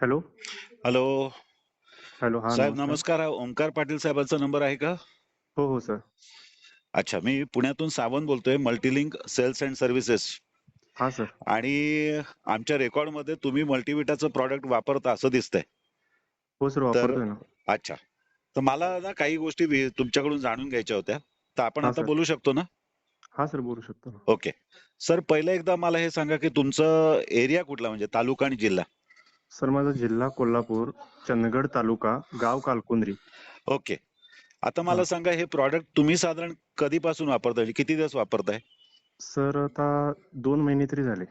Hello. Hello. Hello. हां, साहेब नमस्कार. नमस्कार. हा ओमकार पाटील साहेबांचा नंबर आहे का? हो, हो, सर. अच्छा, मी पुण्यातून सावंत बोलतोय, मल्टीलिंक सेल्स अँड सर्व्हिसेस. हां, सर. आणि आमच्या रेकॉर्डमध्ये तुम्ही मल्टीविटाचं प्रॉडक्ट वापरता असं दिसतंय. हो, सर, तर वापरतोय ना. अच्छा. तर मला ना काही गोष्टी तुमच्याकडून जाणून घ्यायच्या होत्या. तर आपण हां, आता सर. बोलू शकतो ना? हां, सर, बोलू शकतो ना. ओके. सर, पहिलं एकदा मला हे सांगा की तुमचं एरिया कुठला, म्हणजे तालुका आणि जिल्हा? सर, माझा जिल्हा कोल्हापूर, चंदगड तालुका, गाव कालकुंद्री. ओके. आता मला हां. सांगा, हे प्रॉडक्ट तुम्ही साधारण कधीपासून वापरताय, म्हणजे किती दिवस वापरताय? सर, आता 2 महिने तरी झाले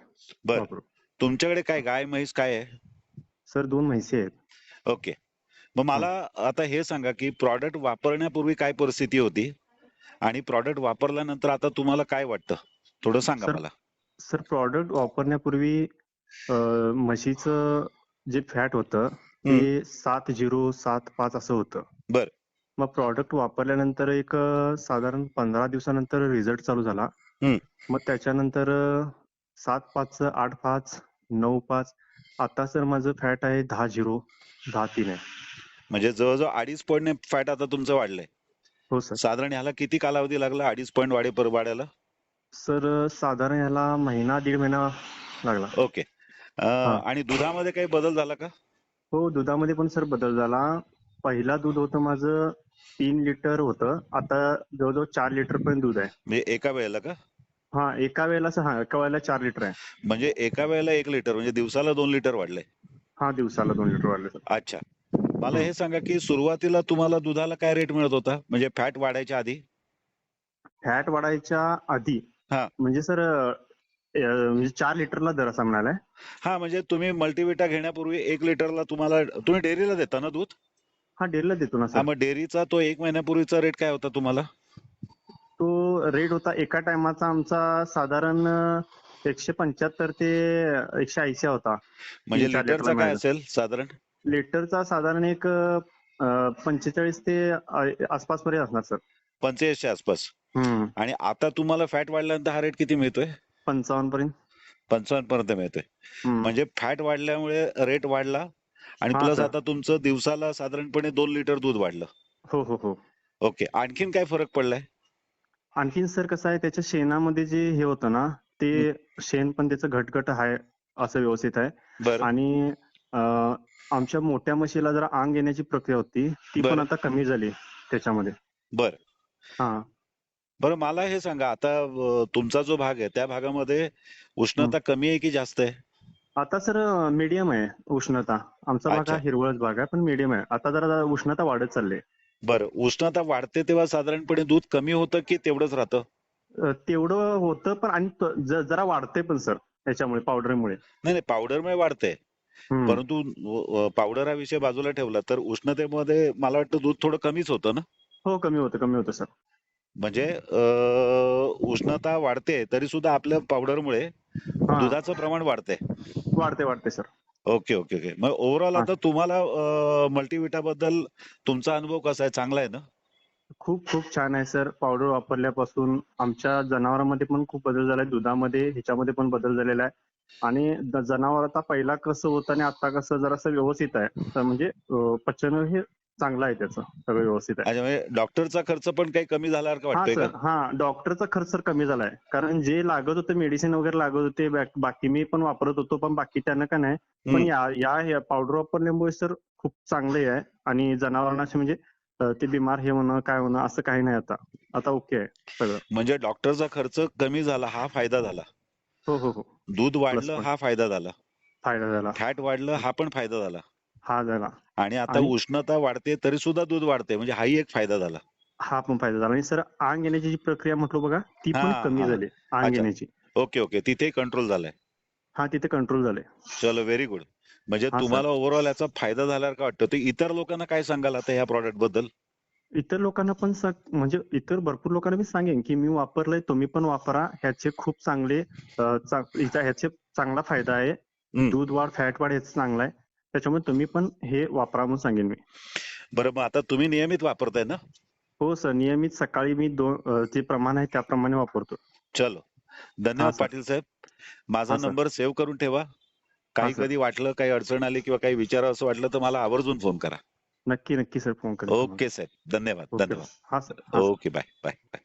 बर. वापरून. तुमच्याकडे काय गाय म्हैस काय आहे? सर, 2 म्हशी आहेत. ओके. मग हां. मला आता हे सांगा की प्रॉडक्ट वापरण्यापूर्वी काय परिस्थिती होती आणि प्रॉडक्ट वापरल्यानंतर आता तुम्हाला काय वाटतं, थोडं सांगा सर मला. सर, प्रॉडक्ट वापरण्यापूर्वी अ, म्हशीचं जे फॅट होतं, ते हम्म. 7075 असं होतं. बर. मग प्रॉडक्ट वापरल्यानंतर एक साधारण 15 दिवसानंतर रिझल्ट चालू झाला. हम्म. मग त्याच्यानंतर 7.5, 8.5, 9.5 आता सर माझं फॅट आहे 10.0, 10.3 आहे. म्हणजे जवळजवळ 2.5 पॉईंट फॅट आता तुमचं वाढलंय. हो सर. साधारण ह्याला किती कालावधी लागला 2.5 पॉईंट वाढायला? सर साधारण ह्याला महिना, दीड महिना लागला. ओके. हां. आणि दुधामध्ये काही बदल झाला का? हो, दुधामध्ये पण सर बदल झाला. पहिला दूध होतं माझं 3 लिटर होतं. आता जवळ-जवळ 4 लिटरपर्यंत दूध आहे. म्हणजे एका वेळेला का? हां, एका वेळेला एका वेळेला 4 लिटर आहे. म्हणजे एका वेळेला 1 लिटर, म्हणजे दिवसाला 2 लिटर वाढलंय. हां, दिवसाला 2 लिटर वाढले सर. अच्छा. मला हं. हे सांगा की सुरुवातीला तुम्हाला दुधाला काय रेट मिळत होता, म्हणजे फॅट वाढायच्या आधी? फॅट वाढायच्या आधी हा. म्हणजे सर म्हणजे 4 लिटरला दर असा म्हणालाय? हा, म्हणजे तुम्ही मल्टीविटा घेण्यापूर्वी 1 लिटरला तुम्ही डेअरीला देता ना दूध? हां, डेअरीला देतो ना हा, सर. मग डेअरीचा तो 1 महिन्यापूर्वीचा रेट काय होता तुम्हाला? तो रेट होता एका टायमाचा आमचा साधारण 175 ते 180 होता. म्हणजे 3-4 लिटरला लिटरचा काय मिळायचा. असेल साधारण? लिटरचा साधारण एक 45 ते आसपास पर्यंत असणार सर. 85 आसपास. हं. आणि आता तुम्हाला फॅट वाढल्यानंतर हा रेट किती मिळतोय? 55 पर्यंत. 55 पर्यंत मिळतोय. हं. म्हणजे फॅट वाढल्यामुळे रेट वाढला आणि हां प्लस सर. आता तुमचं दिवसाला साधारणपणे 2 लिटर दूध वाढलं. हो, हो, हो. ओके. आणखीन काय फरक पडलाय? आणखीन सर कसं आहे त्याच्या शेणामध्ये जे हे होतं ना, हं. ते शेण पण त्याचं घटघट आहे, असं व्यवस्थित आहे. बर. आणि आमच्या मोठ्या म्हशीला जरा अंग येण्याची प्रक्रिया होती, ती पण बर. आता कमी झाली त्याच्यामध्ये. बर. हां. बरं, मला हे सांगा, आता तुमचा जो भाग आहे त्या भागामध्ये हं. उष्णता कमी आहे की जास्त आहे? आता सर मीडियम आहे उष्णता. आमचा भाग हा अच्छा. हिरवळच भाग आहे, पण मीडियम आहे. आता जरा उष्णता वाढत चालली आहे. बरं, उष्णता वाढते तेव्हा साधारणपणे दूध कमी होतं की तेवढंच राहतं? तेवढं होतं पण आणि जरा वाढतंय पण सर त्याच्यामुळे पावडरमुळे. नाही नाही, पावडरमुळे वाढतंय. हं. परंतु पावडर हा विषय बाजूला ठेवला तर उष्णतेमध्ये मला वाटतं दूध थोडं कमीच होतं ना? हो, कमी होतं सर. म्हणजे उष्णता वाढते तरी सुद्धा आपल्या पावडरमुळे हां. दुधाचं प्रमाण वाढतंय. वाढते सर. Okay okay okay. मग ओव्हरऑल हां. आता तुम्हाला मल्टीविटा बद्दल तुमचा अनुभव कसा आहे, चांगला आहे ना? खूप छान आहे सर. पावडर वापरल्यापासून आमच्या जनावरांमध्ये पण खूप बदल झालाय. दुधामध्ये, ह्याच्यामध्ये पण बदल झालेला आहे. आणि जनावर आता पहिला कसं होतं आणि आता कसं जरासं व्यवस्थित आहे. तर म्हणजे पचन हे चांगलं आहे त्याचं. सगळं व्यवस्थित आहे. अच्छा, म्हणजे डॉक्टरचा खर्च पण काही कमी झाल्यासारखं हां वाटतोय का? सर. हां. डॉक्टरचा खर्च सर कमी झालाय. कारण जे लागत होतं मेडिसिन वगैरे लागत होते बाकी मी पण वापरत होतो, पण बाकीच्यांना का नाही. पण हं. या पावडर वापरल्यामुळे सर खूप चांगले आहे आणि जनावरांना असे म्हणजे ते बिमार हे होणं, काय होणं असं काही नाही आता. आता ओके आहे सगळं. म्हणजे डॉक्टरचा खर्च कमी झाला हा फायदा झाला. हो, हो, हो. दूध प्लस वाढलं पॉइंट. हा फायदा झाला. फायदा झाला. फॅट वाढलं हा पण फायदा झाला. हा झाला. आणि आता आणि उष्णता वाढते तरी सुद्धा दूध वाढते, म्हणजे हाही एक फायदा झाला. हा पण फायदा झाला आणि सर अंग येण्याची जी प्रक्रिया म्हटलो बघा, ती पण हां, कमी हां. झाली अंग अच्छा. येण्याची. Okay, okay. तिथे कंट्रोल झालाय. हां, तिथे कंट्रोल झालंय. चलो, व्हेरी गुड. म्हणजे हां सर. तुम्हाला ओव्हरऑल याचा फायदा झाल्यावर काय वाटतं? तर इतर लोकांना काय सांगाल आता ह्या प्रॉडक्ट बद्दल? इतर लोकांना पण म्हणजे इतर भरपूर लोकांना मी सांगेन, की मी वापरलंय तुम्ही पण वापरा. ह्याचे खूप चांगले ह्याचे चांगला फायदा आहे. हं. दूध वाढ, फॅट वाढ ह्याचं चांगलं आहे. त्याच्यामुळे तुम्ही पण हे वापरा म्हणून सांगेन मी. बरं, मग आता तुम्ही नियमित वापरताय ना? हो सर, नियमित सकाळी मी जे प्रमाण आहे त्याप्रमाणे वापरतो. चलो. हां धन्यवाद सर. पाटील साहेब. माझा हां सर. नंबर सेव्ह करून ठेवा. काही सर. कधी वाटलं, काही अडचण आली किंवा काही विचारावं असं वाटलं तर मला आवर्जून फोन करा. नक्की नक्की सर फोन करेन तुम्हाला. ओके साहेब, धन्यवाद ओके. धन्यवाद. हा सर. हा sir. Okay, bye bye bye.